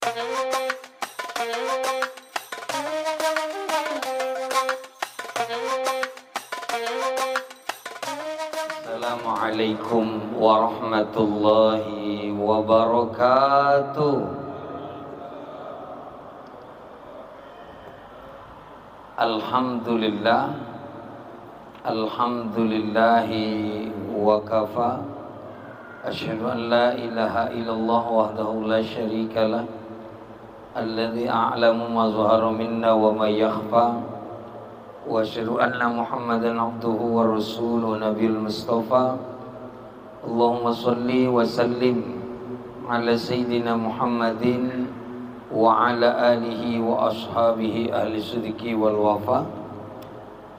Assalamualaikum warahmatullahi wabarakatuh. Alhamdulillah, alhamdulillahi wa kafa. Asyhadu an la ilaha illallah wahdahu la syarikalah, alladzi a'lamu ma zahara minna wa ma yakhfa. Wa asyhadu anna Muhammadan abduhu wa rasuluhu nabiyul mustafa. Allahumma salli wa sallim ala sayyidina Muhammadin wa ala alihi wa ashabihi ahli sidqi wal wafa.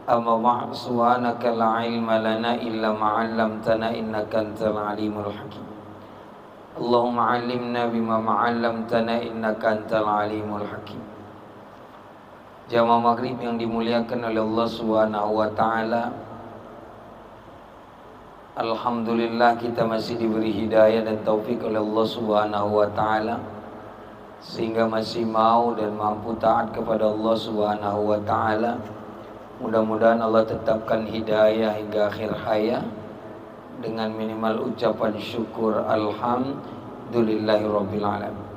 Amma ba'd, subhanaka la ilma lana illa ma 'allamtana innaka antal alimul hakim. Allahumma 'allimna bima 'allamtana innaka antal alimul hakim. Jamaah maghrib yang dimuliakan oleh Allah Subhanahu wa taala. Alhamdulillah kita masih diberi hidayah dan taufik oleh Allah Subhanahu wa taala sehingga masih mau dan mampu taat kepada Allah Subhanahu wa taala. Mudah-mudahan Allah tetapkan hidayah hingga akhir hayat dengan minimal ucapan syukur alhamdulillahirabbil alamin.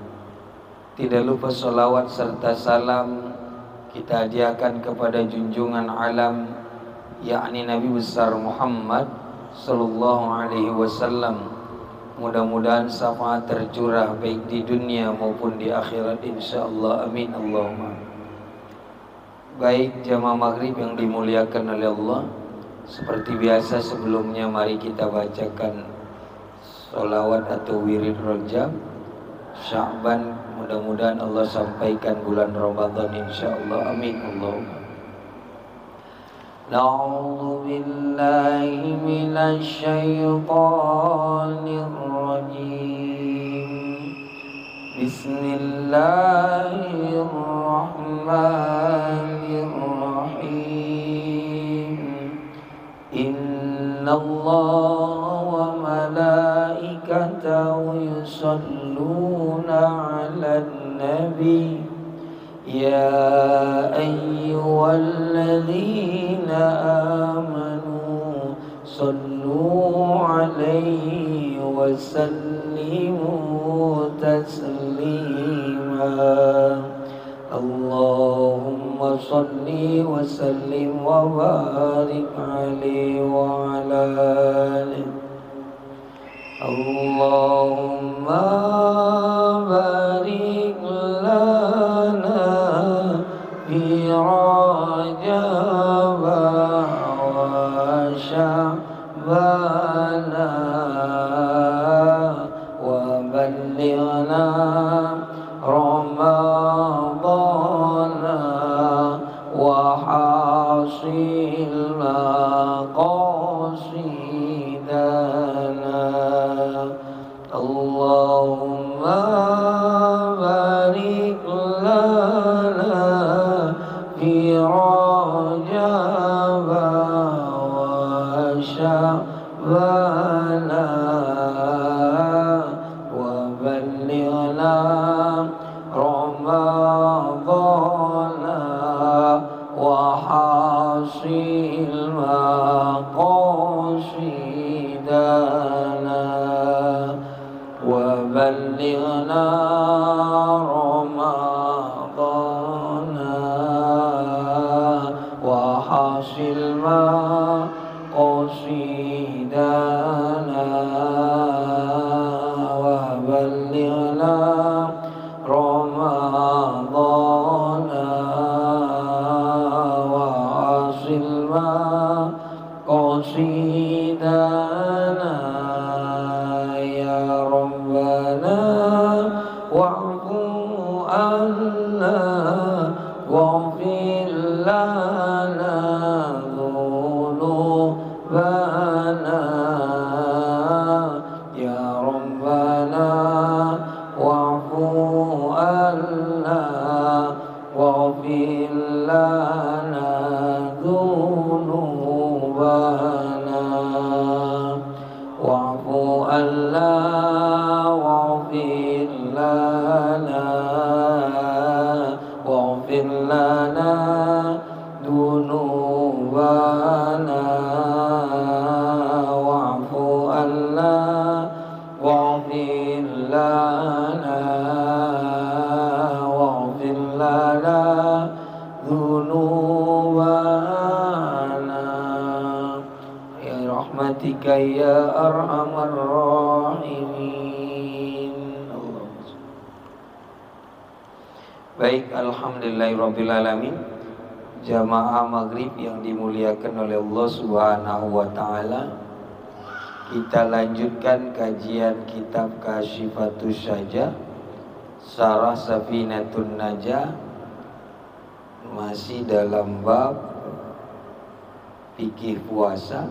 Tidak lupa salawat serta salam kita hadiahkan kepada junjungan alam, yakni Nabi besar Muhammad sallallahu alaihi wasallam. Mudah-mudahan syafaat tercurah baik di dunia maupun di akhirat insyaallah, amin Allahumma. Baik jamaah maghrib yang dimuliakan oleh Allah, seperti biasa sebelumnya mari kita bacakan sholawat atau wirid Rajab Sya'ban. Mudah-mudahan Allah sampaikan bulan Ramadan insyaallah, amin Allahumma. Na'udzu billahi minasy syaithanir rajim. Bismillahirrahmanirrahim. Innallaha wa malaikatahu yusholluna 'alan nabi. Ya ayyuhalladzina amanu sallu 'alaihi wa sallimu taslima. Allahumma salli wa sallim wa barik 'alaihi wa 'ala alihi. Allahumma barik lana fi Rajab wa Sya'ban wa ballighna Ramadan wa hasil maqasidana. Allahumma barik lana fi Rajab wa Sya'ban wa ballighna Ramadan wa hasil maqasidana. وبلغنا رمضان وحصل مقاصدنا. وبلغنا رمضان وحصل مقاصدنا. wa'fu anna waghfir lana dhunubana ya Rabbana wa'fu anna waghfir lana dhunubana wa'fu anna waghfir lana برحمتك يا أرحم الراحمين. Baik, alhamdulillahirrabbilalamin. Jamaah maghrib yang dimuliakan oleh Allah Subhanahu wa ta'ala, kita lanjutkan kajian kitab Kasyifatus Syajah Syarah Safinatun Najah, masih dalam bab fikih puasa.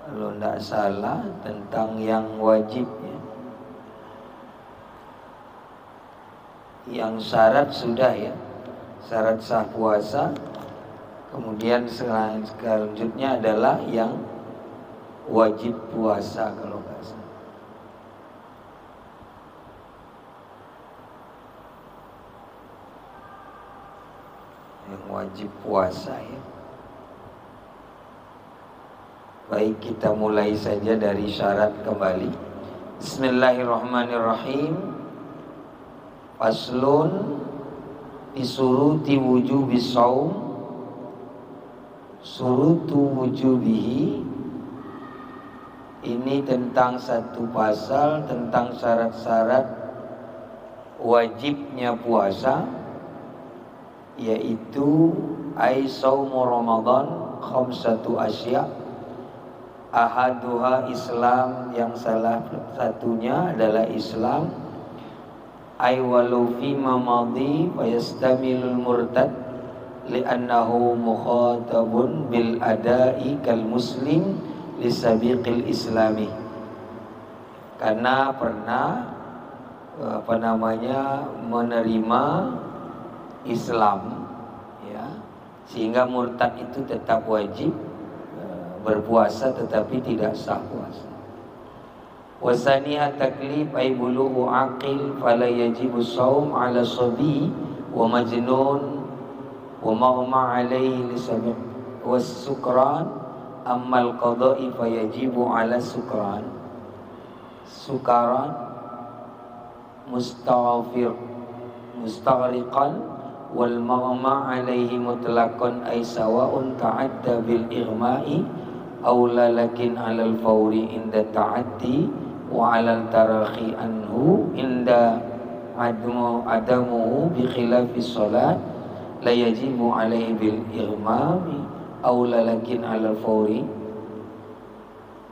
Kalau tidak salah tentang yang wajibnya. Yang syarat sudah ya, syarat sah puasa. Kemudian selanjutnya adalah yang wajib puasa kalau nggak salah. Yang wajib puasa ya. Baik, kita mulai saja dari syarat kembali. Bismillahirrahmanirrahim. Faslun bisuruti wujubis shaum. Surutu wujubihi. Ini tentang satu pasal tentang syarat-syarat wajibnya puasa, yaitu ai shaumu Ramadan khamsatu asya. Ahaduha Islam, yang salah satunya adalah Islam. Ai walau fima madhi fayastamilul murtad li'annahu mukhatabun bil ada'i kal muslim lisabiqil islami. Karena pernah menerima Islam ya, sehingga murtad itu tetap wajib berpuasa tetapi tidak sah puasa. Wasaniha taklif ay bulughu aqil fala yajibu shaum ala sabi wa majnun wa maghma alaihi lisabiq was sukran ammal qada'i fa yajibu ala sukaran mustaghriqan wal maghma alaihi mutlaqan ay sawa'un ta'adda bil ighma'i aw la lakin 'alal fawri inda ta'addi wa 'alal tarahi anhu inda adamuhu bi khilafi shalat la yajibu alaihi bil ighmami aw la lakin 'alal fawri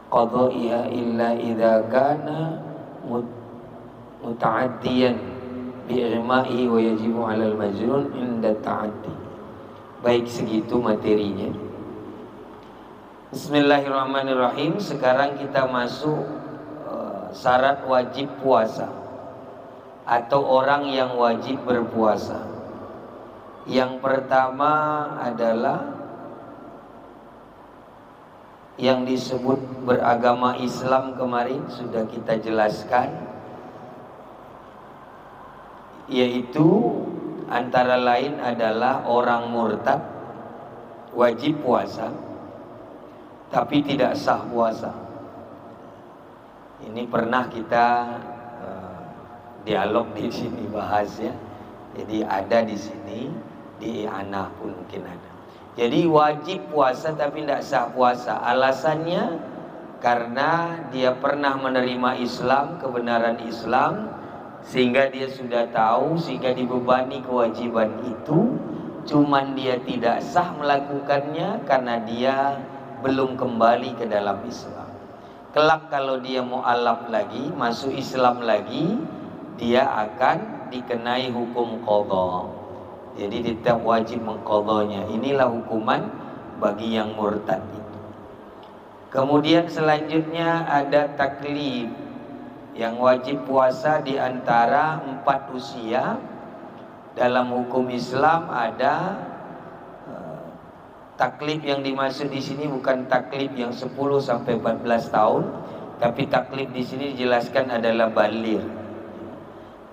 qada'iha illa idza kana muta'addiyan bi ighma'i wa yajibu 'alal majnun inda ta'addi. Baik, segitu materinya. Bismillahirrahmanirrahim. Sekarang kita masuk syarat wajib puasa atau orang yang wajib berpuasa. Yang pertama adalah yang disebut beragama Islam, kemarin sudah kita jelaskan, yaitu antara lain adalah orang murtad wajib puasa tapi tidak sah puasa. Ini pernah kita dialog di sini bahas ya. Jadi ada di sini, di I'anah pun mungkin ada. Jadi wajib puasa tapi tidak sah puasa. Alasannya karena dia pernah menerima Islam, kebenaran Islam, sehingga dia sudah tahu, sehingga dibebani kewajiban itu. Cuman dia tidak sah melakukannya karena dia belum kembali ke dalam Islam. Kelak kalau dia mu'alaf lagi, masuk Islam lagi, dia akan dikenai hukum qadha. Jadi tetap wajib mengqadhanya. Inilah hukuman bagi yang murtad itu. Kemudian selanjutnya ada taklif. Yang wajib puasa di antara 4 usia. Dalam hukum Islam ada taklif. Yang dimaksud di sini bukan taklif yang 10 sampai 14 tahun, tapi taklif di sini dijelaskan adalah baligh.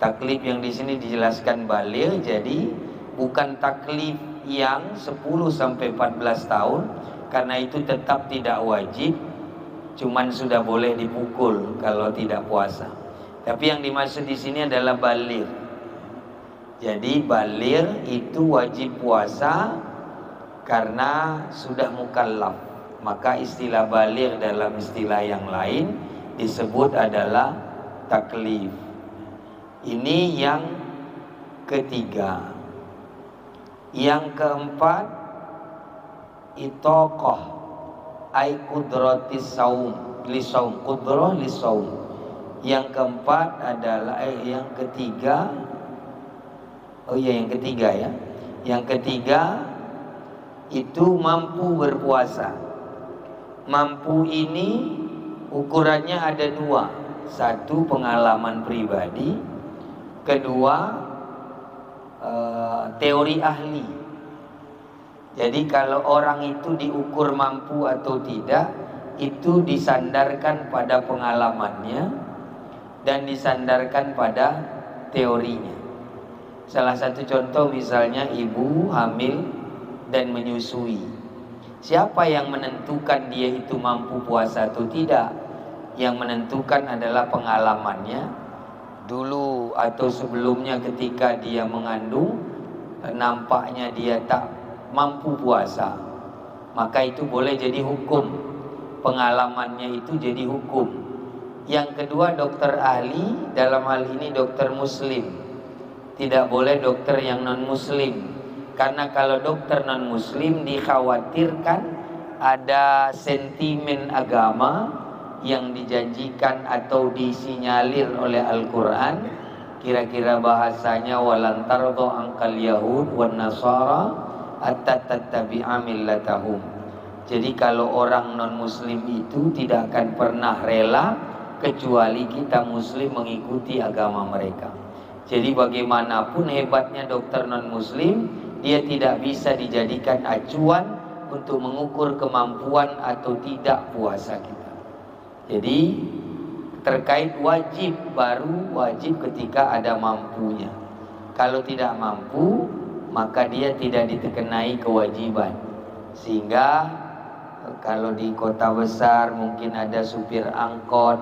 Taklif yang di sini dijelaskan baligh, jadi bukan taklif yang 10 sampai 14 tahun, karena itu tetap tidak wajib, cuman sudah boleh dipukul kalau tidak puasa. Tapi yang dimaksud di sini adalah baligh. Jadi baligh itu wajib puasa karena sudah mukallaf. Maka istilah baligh dalam istilah yang lain disebut adalah taklif. Ini yang ketiga. Yang keempat, itoqah ay kudratis saum lisaum, kudrah lisaum. Yang keempat adalah yang ketiga, yang ketiga ya. Yang ketiga itu mampu berpuasa. Mampu ini ukurannya ada dua. Satu, pengalaman pribadi. Kedua, teori ahli. Jadi kalau orang itu diukur mampu atau tidak, itu disandarkan pada pengalamannya dan disandarkan pada teorinya. Salah satu contoh misalnya ibu hamil dan menyusui. Siapa yang menentukan dia itu mampu puasa atau tidak? Yang menentukan adalah pengalamannya. Dulu atau sebelumnya ketika dia mengandung, nampaknya dia tak mampu puasa, maka itu boleh jadi hukum. Pengalamannya itu jadi hukum. Yang kedua, dokter ahli, dalam hal ini dokter muslim. Tidak boleh dokter yang non muslim, karena kalau dokter non muslim dikhawatirkan ada sentimen agama yang dijanjikan atau disinyalir oleh Al-Quran. Kira-kira bahasanya walan tardha ankal yahud wan nasara hatta tattabi'a millatahum. Jadi kalau orang non muslim itu tidak akan pernah rela kecuali kita muslim mengikuti agama mereka. Jadi bagaimanapun hebatnya dokter non muslim, dia tidak bisa dijadikan acuan untuk mengukur kemampuan atau tidak puasa kita. Jadi terkait wajib, baru wajib ketika ada mampunya. Kalau tidak mampu, maka dia tidak dikenai kewajiban. Sehingga kalau di kota besar mungkin ada supir angkot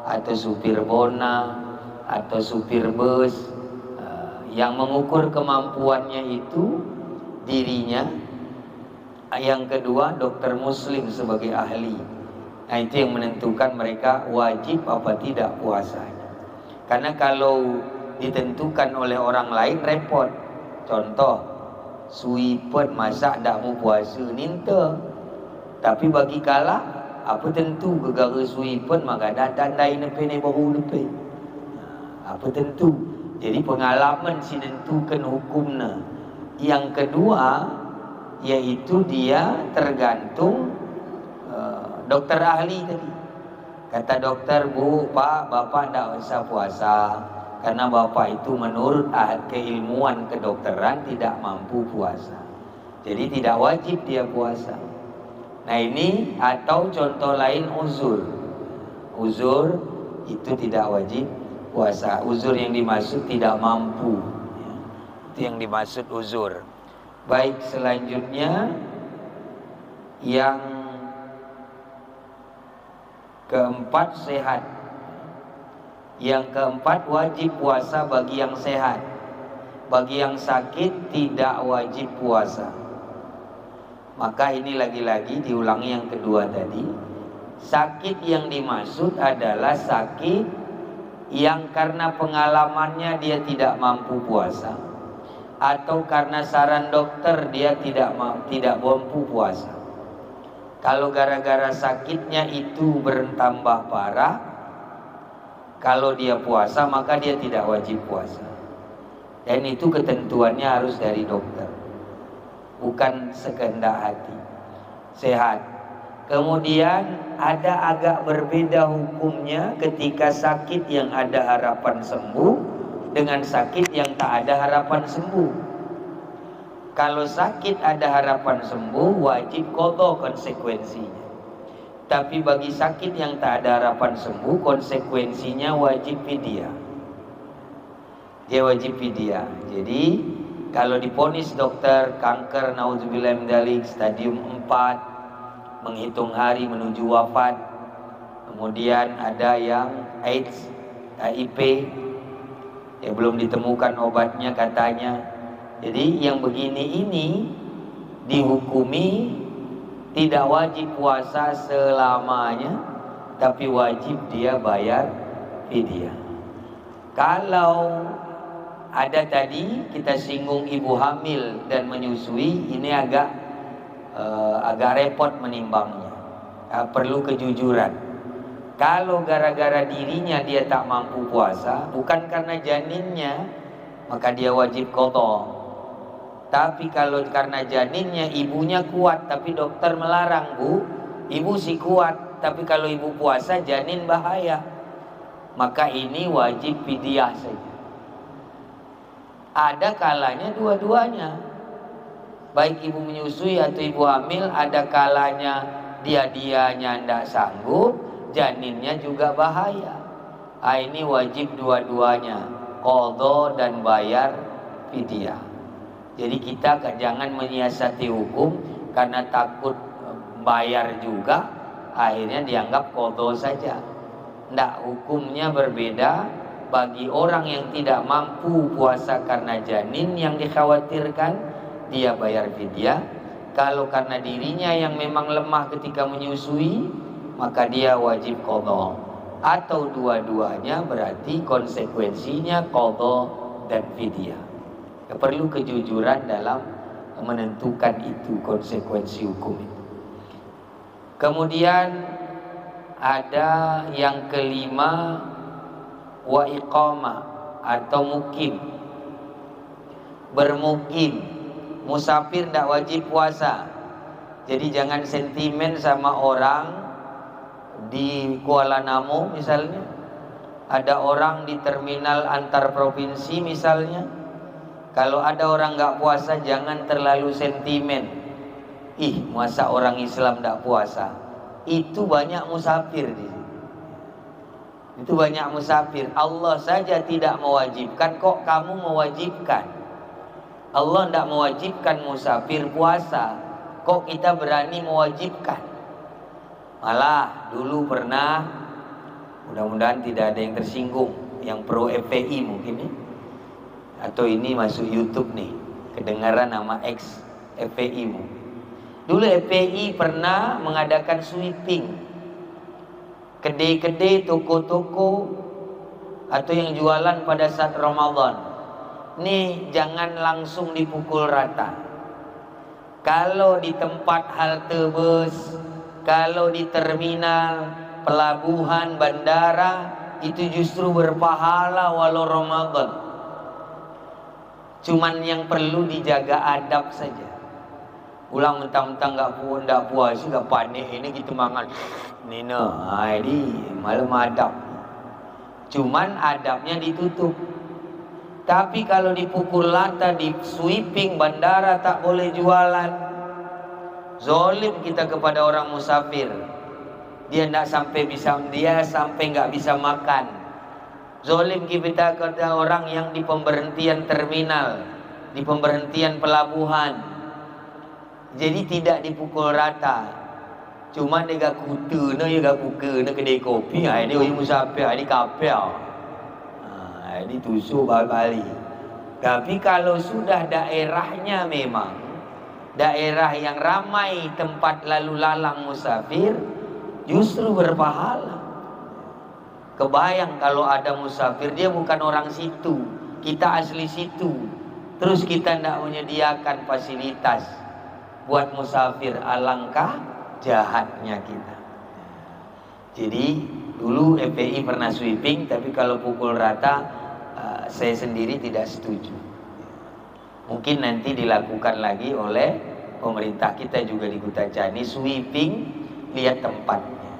atau supir bona atau supir bus, yang mengukur kemampuannya itu dirinya. Yang kedua, dokter muslim sebagai ahli. Nah, itu yang menentukan mereka wajib apa tidak puasanya. Karena kalau ditentukan oleh orang lain repot. Contoh, suipet masak tak mau puasa ninta. Tapi bagi kalah, apa tentu gegara suipet maka dah tandai nepe ni baru nepe. Apa tentu. Jadi pengalaman si tentukan hukumnya. Yang kedua, yaitu dia tergantung dokter ahli tadi. Kata dokter, bu, pak, bapak tidak usah puasa karena bapak itu menurut keilmuan kedokteran tidak mampu puasa. Jadi tidak wajib dia puasa. Nah ini, atau contoh lain uzur. Uzur itu tidak wajib puasa. Uzur yang dimaksud tidak mampu. Itu yang dimaksud uzur. Baik, selanjutnya yang keempat, sehat. Yang keempat, wajib puasa bagi yang sehat. Bagi yang sakit tidak wajib puasa. Maka ini lagi-lagi diulangi yang kedua tadi. Sakit yang dimaksud adalah sakit yang karena pengalamannya dia tidak mampu puasa, atau karena saran dokter dia tidak mampu puasa. Kalau gara-gara sakitnya itu bertambah parah, kalau dia puasa maka dia tidak wajib puasa. Dan itu ketentuannya harus dari dokter, bukan sekehendak hati. Sehat. Kemudian ada agak berbeda hukumnya ketika sakit yang ada harapan sembuh dengan sakit yang tak ada harapan sembuh. Kalau sakit ada harapan sembuh, wajib qadha konsekuensinya. Tapi bagi sakit yang tak ada harapan sembuh, konsekuensinya wajib fidyah. Dia wajib fidyah. Jadi kalau diponis dokter kanker, naudzubillah min dzalik, stadium 4, menghitung hari menuju wafat. Kemudian ada yang AIDS, HIV, ya belum ditemukan obatnya katanya. Jadi yang begini ini dihukumi Tidak wajib puasa selamanya, tapi wajib dia bayar fidyah. Kalau ada tadi kita singgung ibu hamil dan menyusui, ini agak repot menimbangnya. Perlu kejujuran. Kalau gara-gara dirinya dia tak mampu puasa, bukan karena janinnya, maka dia wajib qadha. Tapi kalau karena janinnya, ibunya kuat tapi dokter melarang, Bu, ibu sih kuat, tapi kalau ibu puasa janin bahaya, maka ini wajib fidyah saja. Ada kalanya dua-duanya, baik ibu menyusui atau ibu hamil, ada kalanya dia-dianya tidak sanggup, janinnya juga bahaya. Ini wajib dua-duanya, qadha dan bayar fidyah. Jadi kita jangan menyiasati hukum karena takut bayar juga, akhirnya dianggap qadha saja. Tidak, hukumnya berbeda. Bagi orang yang tidak mampu puasa karena janin yang dikhawatirkan, dia bayar fidyah. Kalau karena dirinya yang memang lemah ketika menyusui, maka dia wajib qadha. Atau dua-duanya, berarti konsekuensinya qadha dan fidyah. Perlu kejujuran dalam menentukan itu, konsekuensi hukum itu. Kemudian ada yang kelima, wa iqamah atau mukim, bermukim. Musafir tidak wajib puasa. Jadi jangan sentimen sama orang di Kuala Namu misalnya. Ada orang di terminal antar provinsi misalnya. Kalau ada orang nggak puasa, jangan terlalu sentimen. Masa orang Islam nggak puasa? Itu banyak musafir di sini. Itu banyak musafir. Allah saja tidak mewajibkan, kok kamu mewajibkan? Allah tidak mewajibkan musafir puasa, kok kita berani mewajibkan? Malah dulu pernah, mudah-mudahan tidak ada yang tersinggung, yang pro FPI mungkin ya, atau ini masuk YouTube nih, kedengaran nama ex FPI mu. Dulu FPI pernah mengadakan sweeping kedai-kedai, toko-toko atau yang jualan pada saat Ramadan. Nih jangan langsung dipukul rata. Kalau di tempat halte bus, kalau di terminal, pelabuhan, bandara, itu justru berpahala walau Ramadan. Cuman yang perlu dijaga adab saja. Ulang mentang-mentang nggak puas, nggak panik ini gitu mangan. Nina, ini malam adab. Cuman adabnya ditutup. Tapi kalau dipukul rata, di sweeping bandara tak boleh jualan. Zolim kita kepada orang musafir. Dia sampai nggak bisa makan. Zolim kita kepada orang yang di pemberhentian terminal, di pemberhentian pelabuhan. Jadi tidak dipukul rata. Cuma dia gak kutu, dia gak buka kedai kopi. Ini orang musafir, ini kapel. Ini tusuk balik. Tapi kalau sudah daerahnya memang daerah yang ramai tempat lalu lalang musafir, justru berpahala. Kebayang kalau ada musafir, dia bukan orang situ, kita asli situ, terus kita tidak menyediakan fasilitas buat musafir, alangkah jahatnya kita. Jadi dulu FPI pernah sweeping, tapi kalau pukul rata saya sendiri tidak setuju. Mungkin nanti dilakukan lagi oleh pemerintah kita juga di Kutacani, sweeping, lihat tempatnya.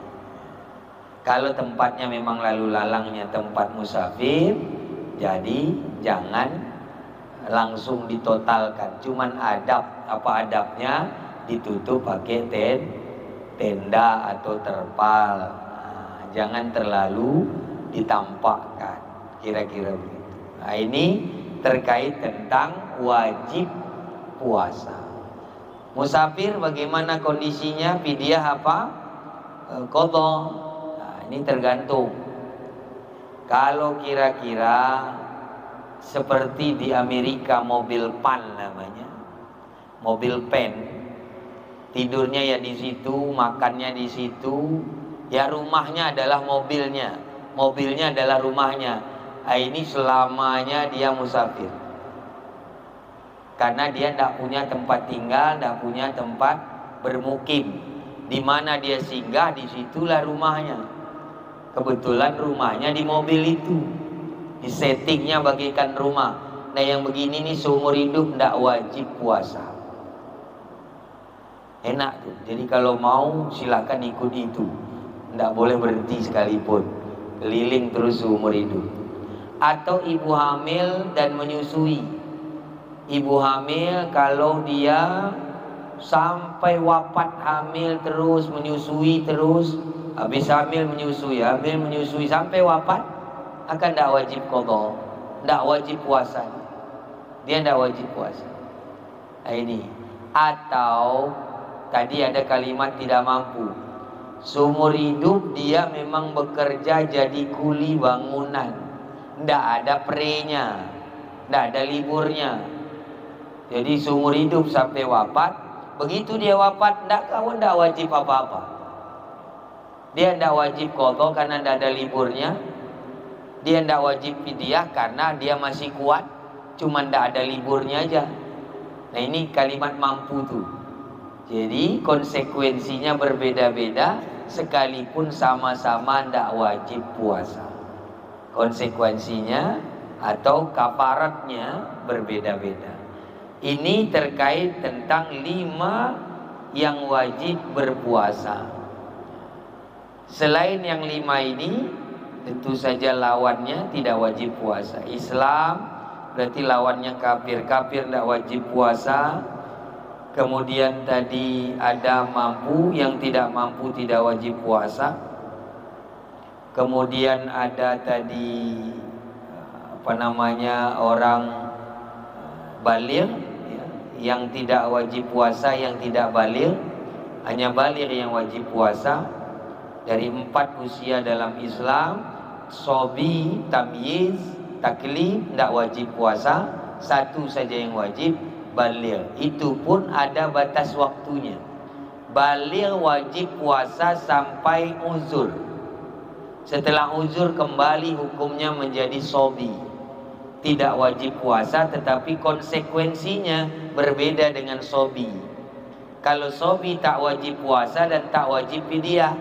Kalau tempatnya memang lalu lalangnya tempat musafir, jadi jangan langsung ditotalkan. Cuman adab, apa adabnya? Ditutup pakai tenda atau terpal. Jangan terlalu ditampakkan. Kira-kira begitu. Ini terkait tentang wajib puasa. Musafir bagaimana kondisinya? Fidyah apa? Qadha. Ini tergantung. Kalau kira-kira seperti di Amerika mobil PAN namanya, mobil PAN, tidurnya ya di situ, makannya di situ, ya rumahnya adalah mobilnya, mobilnya adalah rumahnya. Nah, ini selamanya dia musafir, karena dia tidak punya tempat tinggal, tidak punya tempat bermukim. Di mana dia singgah, disitulah rumahnya. Kebetulan rumahnya di mobil itu, di settingnya bagaikan rumah. Nah, yang begini nih seumur hidup tidak wajib puasa. Enak tuh. Jadi kalau mau silakan ikut itu, tidak boleh berhenti sekalipun, keliling terus seumur hidup. Atau ibu hamil dan menyusui. Ibu hamil kalau dia sampai wafat hamil terus, menyusui terus, habis hamil menyusui sampai wafat, akan tidak wajib qadha, tidak wajib puasa. Dia tidak wajib puasa. Nah, ini. Atau tadi ada kalimat tidak mampu. Seumur hidup dia memang bekerja jadi kuli bangunan, tidak ada prenya, tidak ada liburnya. Jadi seumur hidup sampai wafat. Begitu dia wafat, tidak wajib apa-apa. Dia tidak wajib qadha karena tidak ada liburnya. Dia tidak wajib fidyah karena dia masih kuat, cuma tidak ada liburnya aja. Nah, ini kalimat mampu tuh. Jadi konsekuensinya berbeda-beda, sekalipun sama-sama tidak wajib puasa. Konsekuensinya atau kafaratnya berbeda-beda. Ini terkait tentang 5 yang wajib berpuasa. Selain yang 5 ini, tentu saja lawannya tidak wajib puasa. Islam berarti lawannya kafir. Kafir tidak wajib puasa. Kemudian tadi ada mampu, yang tidak mampu tidak wajib puasa. Kemudian ada tadi orang baligh, ya, yang tidak wajib puasa, yang tidak baligh. Hanya baligh yang wajib puasa. Dari 4 usia dalam Islam, sobi, tamyiz, taklif tidak wajib puasa. 1 saja yang wajib, baligh. Itu pun ada batas waktunya. Baligh wajib puasa sampai uzur. Setelah uzur kembali hukumnya menjadi sobi, tidak wajib puasa, tetapi konsekuensinya berbeda dengan sobi. Kalau sobi tak wajib puasa dan tak wajib fidyah.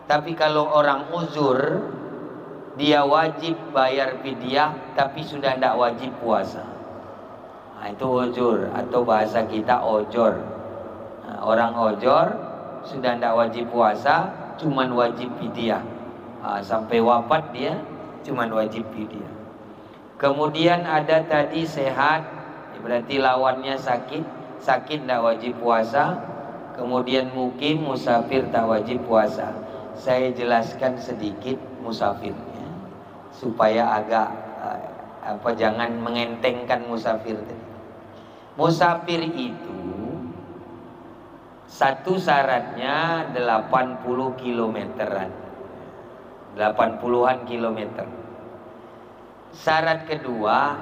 Tapi kalau orang uzur, dia wajib bayar fidyah tapi sudah tidak wajib puasa. Nah, itu uzur, atau bahasa kita ojor. Nah, orang ojor sudah tidak wajib puasa, cuman wajib fidyah. Sampai wafat dia cuman wajib fidyah. Kemudian ada tadi sehat, berarti lawannya sakit. Sakit tidak wajib puasa. Kemudian mukim, musafir tak wajib puasa. Saya jelaskan sedikit musafirnya supaya agak jangan mengentengkan musafir tadi. Musafir itu satu syaratnya 80 kilometeran. 80-an kilometer. Syarat kedua,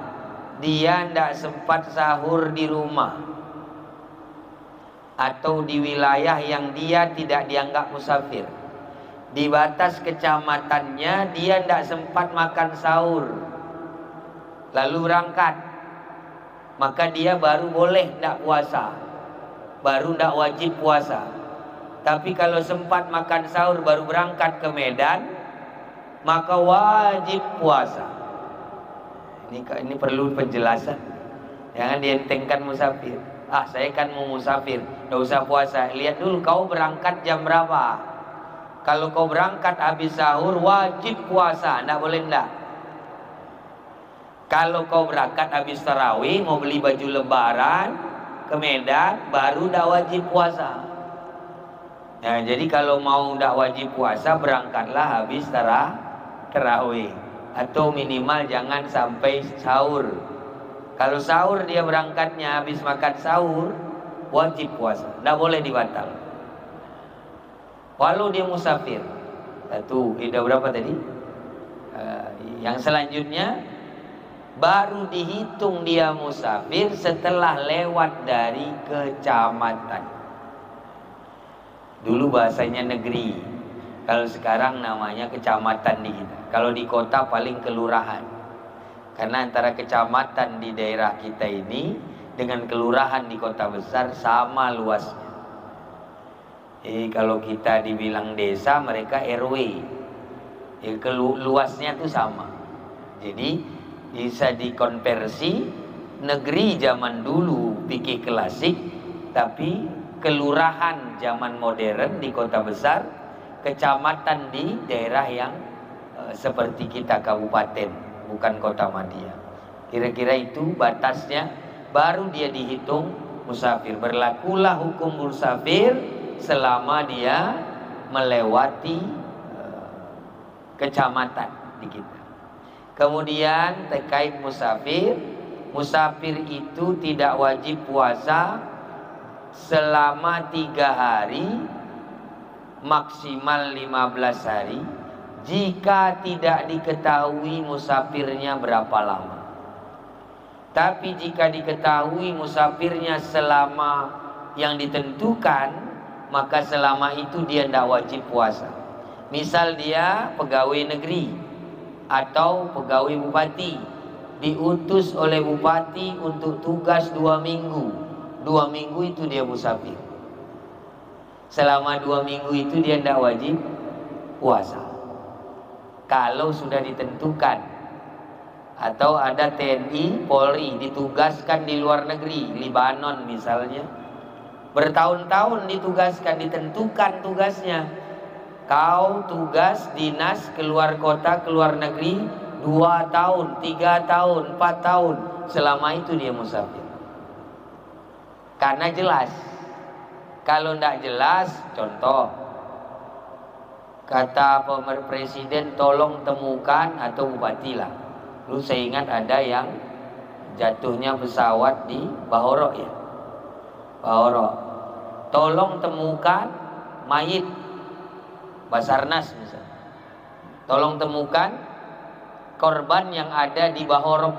dia tidak sempat sahur di rumah atau di wilayah yang dia tidak dianggap musafir. Di batas kecamatannya dia tidak sempat makan sahur, lalu berangkat, maka dia baru boleh tidak puasa, baru tidak wajib puasa. Tapi kalau sempat makan sahur baru berangkat ke Medan, maka wajib puasa. Ini perlu penjelasan. Jangan dientengkan musafir. Saya kan mau musafir, tidak usah puasa. Lihat dulu kau berangkat jam berapa. Kalau kau berangkat habis sahur, wajib puasa, tidak boleh tidak. Kalau kau berangkat habis tarawih, mau beli baju lebaran ke Medan, baru tidak wajib puasa. Nah, jadi kalau mau tidak wajib puasa, berangkatlah habis tarawih, atau minimal jangan sampai sahur. Kalau sahur dia berangkatnya habis makan sahur, wajib puasa, tidak boleh dibatal. Walau dia musafir. Satu, udah berapa tadi? Yang selanjutnya baru dihitung dia musafir setelah lewat dari kecamatan. Dulu bahasanya negeri. Kalau sekarang namanya kecamatan di kita. Kalau di kota paling kelurahan. Karena antara kecamatan di daerah kita ini dengan kelurahan di kota besar sama luasnya. Jadi kalau kita dibilang desa, mereka RW. Luasnya itu sama. Jadi bisa dikonversi negeri zaman dulu pikir klasik, tapi kelurahan zaman modern di kota besar, kecamatan di daerah yang seperti kita kabupaten, bukan kota madya. Kira-kira itu batasnya, baru dia dihitung musafir. Berlakulah hukum musafir selama dia melewati kecamatan di kita. Kemudian terkait musafir, musafir itu tidak wajib puasa selama 3 hari, maksimal 15 hari, jika tidak diketahui musafirnya berapa lama. Tapi jika diketahui musafirnya selama yang ditentukan, maka selama itu dia tidak wajib puasa. Misal dia pegawai negeri atau pegawai bupati, diutus oleh bupati untuk tugas 2 minggu. 2 minggu itu dia musafir. Selama 2 minggu itu dia tidak wajib puasa. Kalau sudah ditentukan. Atau ada TNI, Polri ditugaskan di luar negeri, Libanon misalnya, bertahun-tahun ditugaskan, ditentukan tugasnya. Kau tugas dinas keluar kota, keluar negeri 2 tahun, 3 tahun, 4 tahun. Selama itu dia musafir. Karena jelas. Kalau tidak jelas, contoh, kata presiden tolong temukan, atau bupati lah. Dulu saya ingat ada yang jatuhnya pesawat di Bahorok ya. Bahorok. Tolong temukan mayit Basarnas misalnya. Tolong temukan korban yang ada di Bahorok.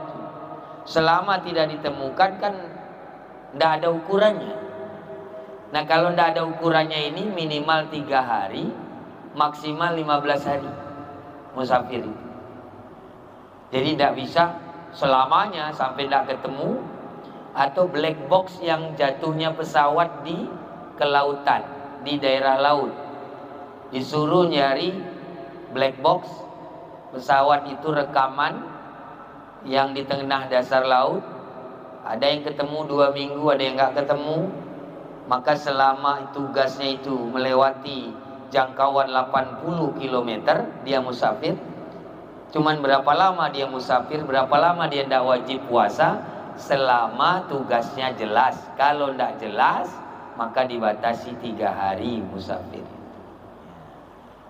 Selama tidak ditemukan kan tidak ada ukurannya. Nah kalau tidak ada ukurannya ini minimal 3 hari, maksimal 15 hari musafir itu. Jadi tidak bisa selamanya sampai tidak ketemu, atau black box yang jatuhnya pesawat di kelautan, di daerah laut. Disuruh nyari black box pesawat itu, rekaman yang di tengah dasar laut. Ada yang ketemu 2 minggu, ada yang nggak ketemu. Maka selama tugasnya itu melewati jangkauan 80 km dia musafir. Cuman berapa lama dia musafir, berapa lama dia tidak wajib puasa, selama tugasnya jelas. Kalau tidak jelas, maka dibatasi 3 hari musafir.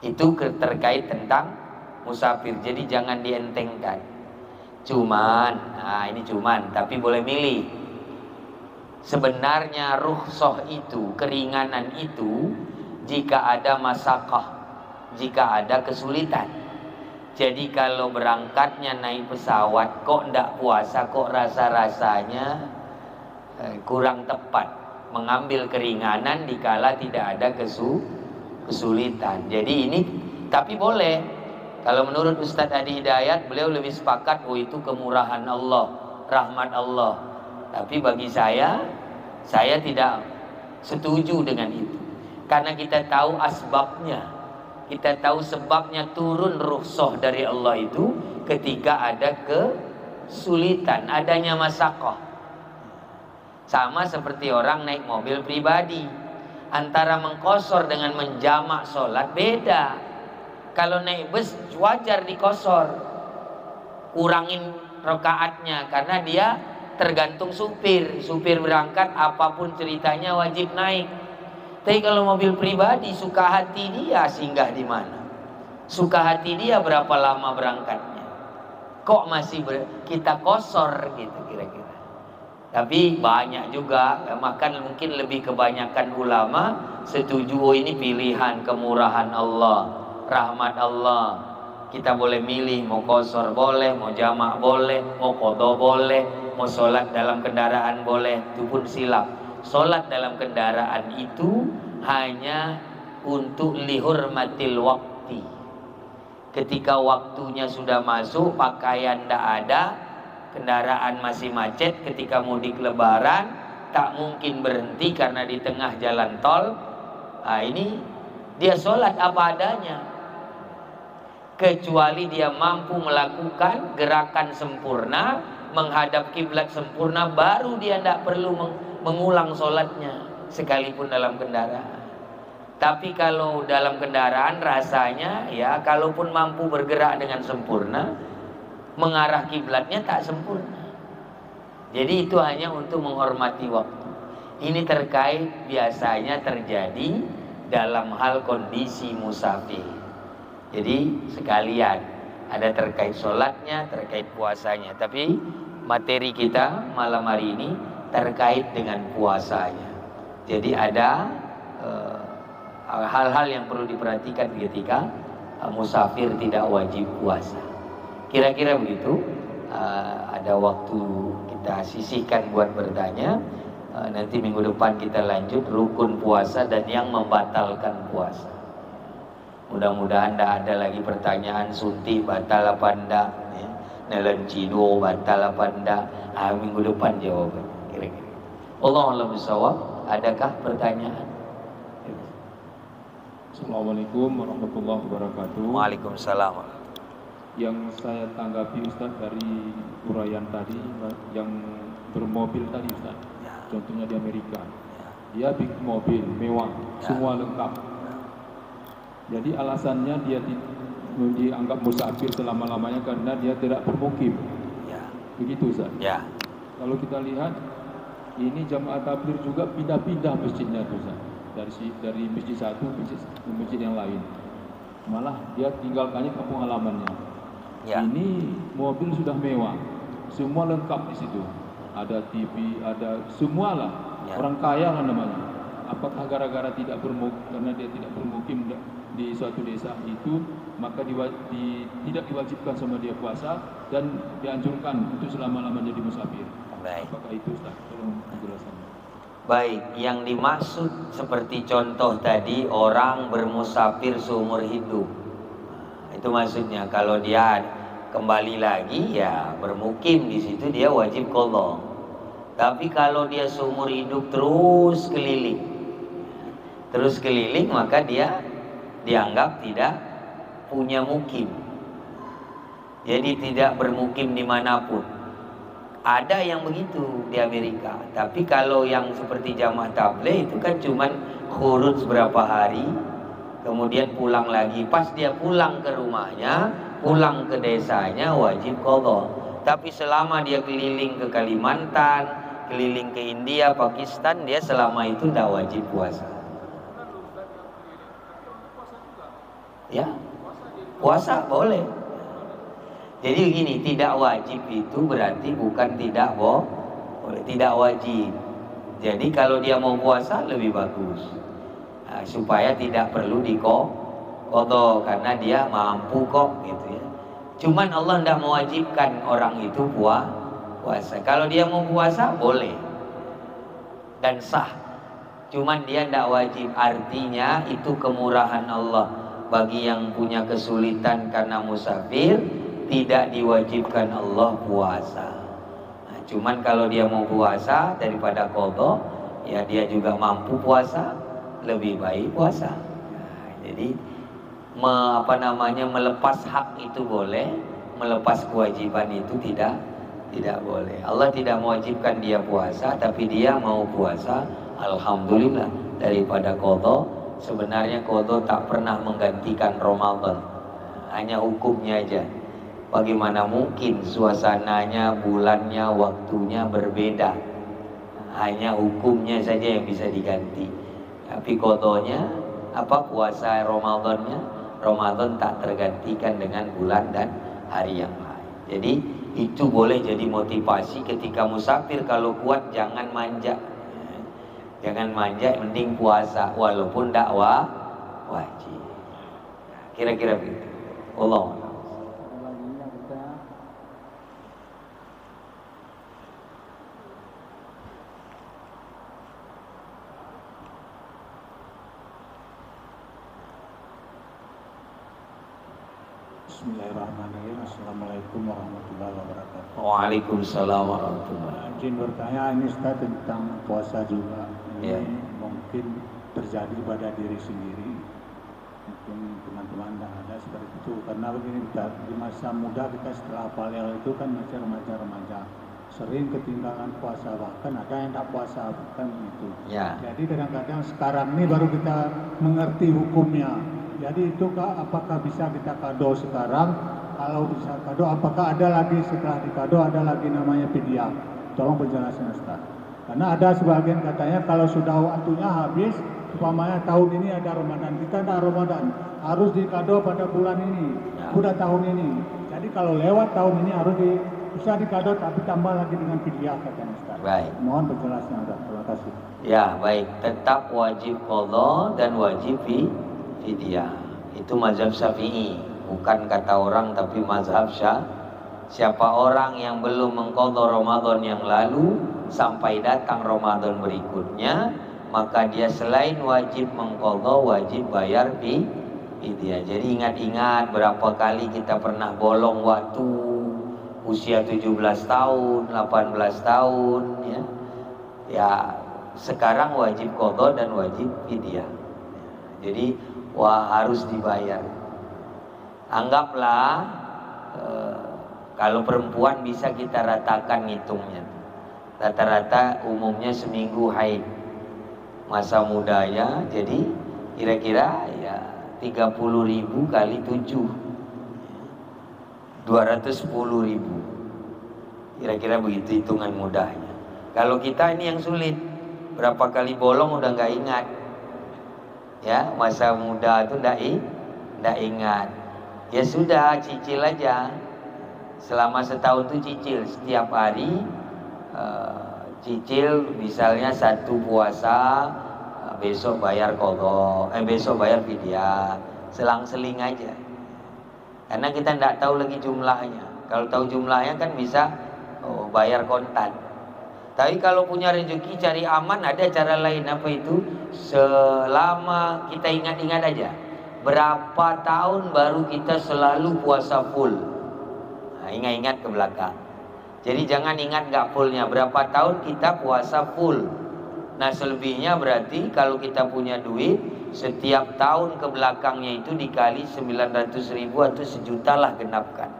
Itu terkait tentang musafir. Jadi jangan dientengkan. Cuman, nah ini cuman, tapi boleh milih. Sebenarnya rukhsah itu, keringanan itu, jika ada masyaqah, jika ada kesulitan. Jadi kalau berangkatnya naik pesawat kok tidak puasa, kok rasa-rasanya kurang tepat mengambil keringanan dikala tidak ada kesulitan. Jadi ini, tapi boleh. Kalau menurut Ustadz Adi Hidayat, beliau lebih sepakat, oh itu kemurahan Allah, rahmat Allah. Tapi bagi saya tidak setuju dengan itu. Karena kita tahu asbabnya. Kita tahu sebabnya turun rukhsah dari Allah itu ketika ada kesulitan, adanya masyaqah. Sama seperti orang naik mobil pribadi. Antara mengkosor dengan menjamak sholat beda. Kalau naik bus wajar dikosor, kurangin rakaatnya, karena dia tergantung supir. Supir berangkat apapun ceritanya wajib naik. Tapi kalau mobil pribadi, suka hati dia singgah di mana, suka hati dia berapa lama berangkatnya, kok masih kita kosor gitu kira-kira. Tapi banyak juga, makan mungkin lebih kebanyakan ulama setuju, oh ini pilihan kemurahan Allah, rahmat Allah. Kita boleh milih, mau kosor boleh, mau jamak boleh, mau qadha boleh, mau sholat dalam kendaraan boleh. Itu pun silap. Sholat dalam kendaraan itu hanya untuk lihurmatil waktu. Ketika waktunya sudah masuk, pakaian tidak ada, kendaraan masih macet ketika mudik lebaran, tak mungkin berhenti karena di tengah jalan tol. Nah, ini dia sholat apa adanya. Kecuali dia mampu melakukan gerakan sempurna, menghadap kiblat sempurna, baru dia tidak perlu mengulang sholatnya sekalipun dalam kendaraan. Tapi kalau dalam kendaraan rasanya ya, kalaupun mampu bergerak dengan sempurna, mengarah kiblatnya tak sempurna. Jadi itu hanya untuk menghormati waktu. Ini terkait biasanya terjadi dalam hal kondisi musafir. Jadi sekalian ada terkait sholatnya, terkait puasanya. Tapi materi kita malam hari ini terkait dengan puasanya. Jadi ada hal-hal yang perlu diperhatikan ketika musafir tidak wajib puasa. Kira-kira begitu. Ada waktu kita sisihkan buat bertanya. Nanti minggu depan kita lanjut rukun puasa dan yang membatalkan puasa. Mudah-mudahan tidak ada lagi pertanyaan suntik batal apa enggak, ya. Nelen cido batal apa enggak. Minggu depan jawabannya kira-kira. Allahu a'lam. Adakah pertanyaan? Assalamualaikum warahmatullahi wabarakatuh. Waalaikumsalam. Yang saya tanggapi Ustaz dari uraian tadi, yang bermobil tadi Ustaz, contohnya di Amerika, dia bikin mobil mewah, semua lengkap. Jadi alasannya dia dianggap musafir selama-lamanya karena dia tidak bermukim. Begitu Ustaz. Kalau kita lihat, ini jamaah tabligh juga pindah-pindah masjidnya tuh Ustaz. Dari masjid satu ke masjid yang lain. Malah dia tinggalkannya kampung halamannya. Ini mobil sudah mewah, semua lengkap di situ. Ada TV, ada semualah. Orang kaya lah namanya. Apakah gara-gara karena dia tidak bermukim di suatu desa itu, maka tidak diwajibkan sama dia puasa dan dianjurkan untuk selama-lamanya jadi musafir? Baik. Apakah itu Ustaz? Tolong penjelasannya. Baik, yang dimaksud seperti contoh tadi, orang bermusafir seumur hidup. Itu maksudnya, kalau dia kembali lagi ya bermukim di situ dia wajib qadha. Tapi kalau dia seumur hidup terus keliling, maka dia dianggap tidak punya mukim. Jadi tidak bermukim dimanapun. Ada yang begitu di Amerika. Tapi kalau yang seperti jamaah tabligh itu kan cuman khurud berapa hari, kemudian pulang lagi. Pas dia pulang ke rumahnya, pulang ke desanya, wajib qadha. Tapi selama dia keliling ke Kalimantan, keliling ke India, Pakistan, dia selama itu tidak wajib puasa. Ya, puasa boleh. Jadi begini, tidak wajib itu berarti bukan tidak boleh, tidak wajib. Jadi kalau dia mau puasa lebih bagus, supaya tidak perlu qadha karena dia mampu kok gitu ya. Cuman Allah tidak mewajibkan orang itu puasa. Kalau dia mau puasa boleh dan sah. Cuman dia tidak wajib. Artinya itu kemurahan Allah bagi yang punya kesulitan karena musafir, tidak diwajibkan Allah puasa. Cuman kalau dia mau puasa daripada qadha, ya dia juga mampu puasa, lebih baik puasa. Jadi melepas hak itu boleh, melepas kewajiban itu tidak boleh. Allah tidak mewajibkan dia puasa, tapi dia mau puasa. Alhamdulillah, daripada qadha. Sebenarnya qadha tak pernah menggantikan Ramadan, hanya hukumnya aja. Bagaimana mungkin suasananya, bulannya, waktunya berbeda, hanya hukumnya saja yang bisa diganti. Tapi qadhanya puasa Ramadan tak tergantikan dengan bulan dan hari yang lain. Jadi itu boleh jadi motivasi ketika musafir. Kalau kuat jangan manja, mending puasa walaupun tidak wajib. Kira-kira begitu. Allah. Bismillahirrahmanirrahim. Assalamualaikum warahmatullahi wabarakatuh. Waalaikumsalam warahmatullahi. Izin bertanya, ini Ustaz tentang puasa juga. Ini Ya. mungkin terjadi pada diri sendiri. Mungkin teman-teman tidak ada seperti itu. Karena begini Ustaz, di masa muda kita setelah palel itu kan masih remaja-remaja. Sering ketinggalan puasa, bahkan ada yang tak puasa, bukan begitu. Ya. Jadi kadang-kadang sekarang ini baru kita mengerti hukumnya. Jadi itu apakah bisa kita kado sekarang? Kalau bisa kado, apakah ada lagi setelah dikado ada lagi namanya fidyah? Tolong penjelasan Ustaz. Karena ada sebagian katanya kalau sudah waktunya habis, umpamanya tahun ini ada Ramadan, kita ada Ramadan, harus dikado pada bulan ini, udah tahun ini. Jadi kalau lewat tahun ini harus bisa dikado tapi tambah lagi dengan fidyah katanya Ustaz. Baik. Mohon penjelasan Ustaz. Terima kasih. Ya, baik. Tetap wajib qadha dan wajib fidyah. Itu mazhab Syafi'i, bukan kata orang tapi mazhab siapa orang yang belum mengqadha Ramadan yang lalu sampai datang Ramadan berikutnya, maka dia selain wajib mengqadha wajib bayar fidyah. Jadi ingat-ingat berapa kali kita pernah bolong waktu usia 17 tahun, 18 tahun ya. Ya, sekarang wajib qadha dan wajib fidyah. Jadi harus dibayar. Anggaplah kalau perempuan bisa kita ratakan ngitungnya. Rata-rata umumnya seminggu haid masa mudanya, jadi kira-kira ya 30.000 kali 7 210.000. Kira-kira begitu hitungan mudahnya. Kalau kita ini yang sulit, berapa kali bolong udah nggak ingat. Ya, masa muda itu ndak ingat. Ya sudah, cicil aja. Selama setahun itu cicil setiap hari. Cicil misalnya satu puasa, besok bayar qadha, besok bayar fidyah. Selang-seling aja. Karena kita ndak tahu lagi jumlahnya. Kalau tahu jumlahnya kan bisa bayar kontan. Tapi kalau punya rezeki cari aman, ada cara lain. Apa itu? Selama kita ingat-ingat aja, berapa tahun baru kita selalu puasa full. Nah, ingat-ingat ke belakang. Jadi jangan ingat gak fullnya, berapa tahun kita puasa full. Nah selebihnya berarti kalau kita punya duit, setiap tahun ke belakangnya itu dikali 900.000 atau 1 juta lah genapkan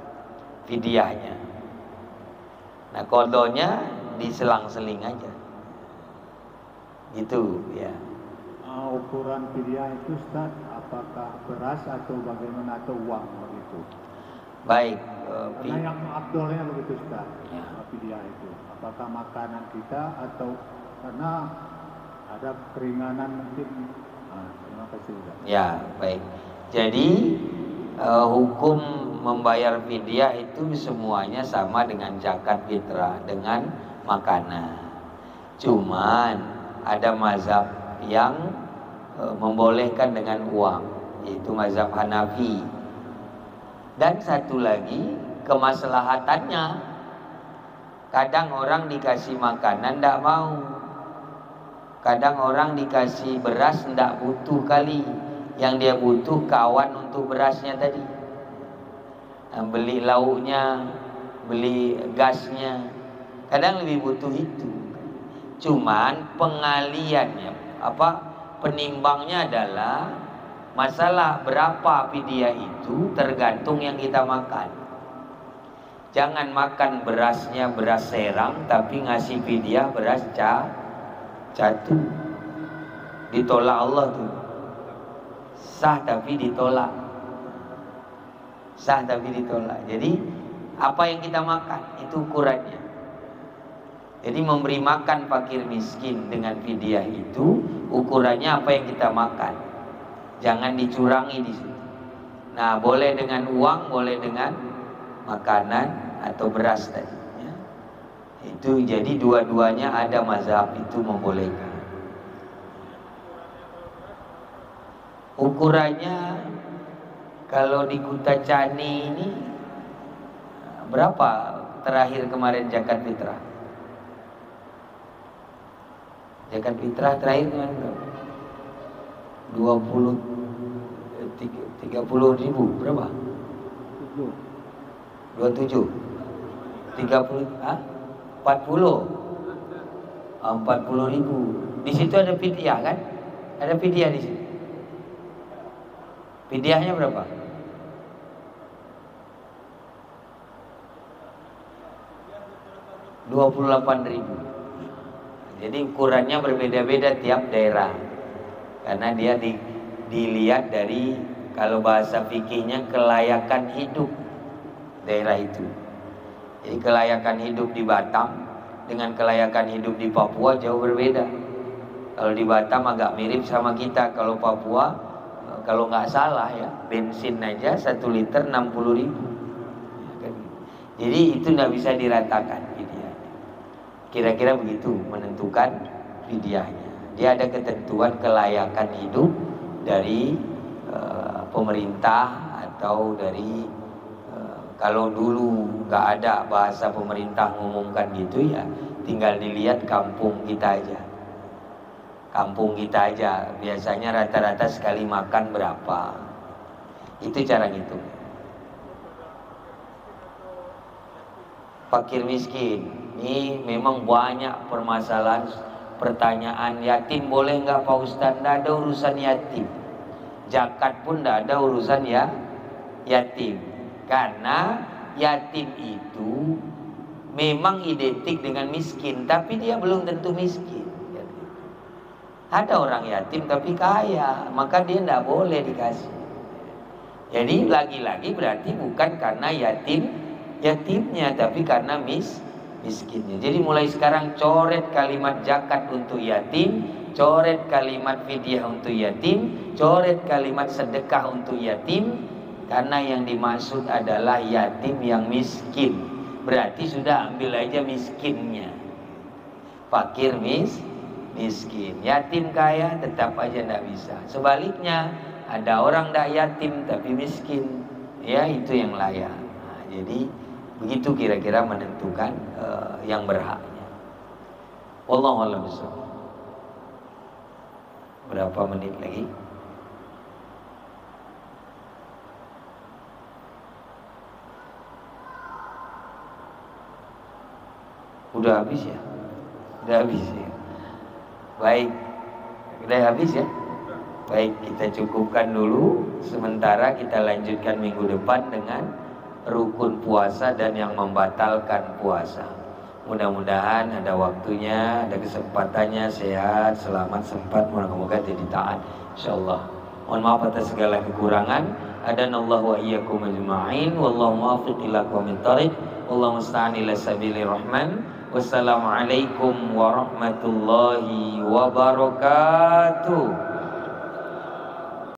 fidyahnya. Nah qadhanya diselang-seling aja gitu ya. Ukuran fidyah itu Ustaz, apakah beras atau bagaimana, atau uang begitu? Baik. Karena yang abdolnya begitu Ustaz, Ya. fidyah itu apakah makanan kita atau karena ada keringanan mungkin. Terima kasih Ustaz. Ya baik. Jadi hukum membayar fidyah itu semuanya sama dengan zakat fitrah, dengan makanan. Cuman ada mazhab yang membolehkan dengan uang, yaitu mazhab Hanafi. Dan satu lagi kemaslahatannya, kadang orang dikasih makanan tidak mau, kadang orang dikasih beras tidak butuh kali, yang dia butuh kawan untuk berasnya tadi. Beli lauknya, beli gasnya, kadang lebih butuh itu. Cuman pengaliannya penimbangnya adalah masalah berapa fidyah itu tergantung yang kita makan. Jangan makan berasnya beras Serang tapi ngasih fidyah beras catu. Ditolak Allah tuh. Sah tapi ditolak. Sah tapi ditolak. Jadi apa yang kita makan itu ukurannya. Jadi memberi makan fakir miskin dengan fidyah itu ukurannya apa yang kita makan. Jangan dicurangi di situ. Nah, boleh dengan uang, boleh dengan makanan atau beras tadi. Ya. Itu jadi dua-duanya ada mazhab itu membolehkan. Ukurannya kalau di Kuta Cani ini berapa terakhir kemarin zakat fitrah? Zakat fitrah terakhir kemarin berapa? 30.000 berapa? 27 30 40 40.000. Di situ ada fidyah kan? Ada fidyah di situ. Fidyahnya berapa? $28.000. Jadi ukurannya berbeda-beda tiap daerah. Karena dia dilihat dari, kalau bahasa fikihnya, kelayakan hidup daerah itu. Jadi kelayakan hidup di Batam dengan kelayakan hidup di Papua jauh berbeda. Kalau di Batam agak mirip sama kita. Kalau Papua, kalau nggak salah ya, bensin aja 1 liter 60.000. Jadi itu nggak bisa diratakan fidyahnya. Kira-kira begitu menentukan fidyahnya. Dia ada ketentuan kelayakan hidup dari pemerintah atau dari kalau dulu nggak ada bahasa pemerintah mengumumkan gitu ya, tinggal dilihat kampung kita aja. Kampung kita aja biasanya rata-rata sekali makan berapa. Itu cara ngitung. Fakir miskin, ini memang banyak permasalahan, pertanyaan. Yatim boleh nggak Pak Ustadz? Nggak ada urusan yatim. Zakat pun nggak ada urusan ya yatim. Karena yatim itu memang identik dengan miskin, tapi dia belum tentu miskin. Ada orang yatim tapi kaya, maka dia tidak boleh dikasih. Jadi lagi-lagi berarti bukan karena yatimnya, tapi karena miskinnya. Jadi mulai sekarang coret kalimat zakat untuk yatim, coret kalimat fidyah untuk yatim, coret kalimat sedekah untuk yatim. Karena yang dimaksud adalah yatim yang miskin. Berarti sudah ambil aja miskinnya. Fakir miskin. Yatim kaya tetap aja tidak bisa. Sebaliknya ada orang tidak yatim tapi miskin, ya itu yang layak. Nah, jadi begitu kira-kira menentukan yang berhaknya. Wallahu a'lam bishawab. Berapa menit lagi? Udah habis ya? Udah habis ya? Baik, udah habis ya? Baik, kita cukupkan dulu. Sementara kita lanjutkan minggu depan dengan rukun puasa dan yang membatalkan puasa. Mudah-mudahan ada waktunya, ada kesempatannya, sehat, selamat, sempat, moga-moga jadi taat insyaallah. Mohon maaf atas segala kekurangan. Adanallahu wa iyyakum ajma'in. Wallahu muwaffiq ila aqwamit thoriq. Wallahu musta'an ila sabilir rahman. Wassalamualaikum warahmatullahi wabarakatuh.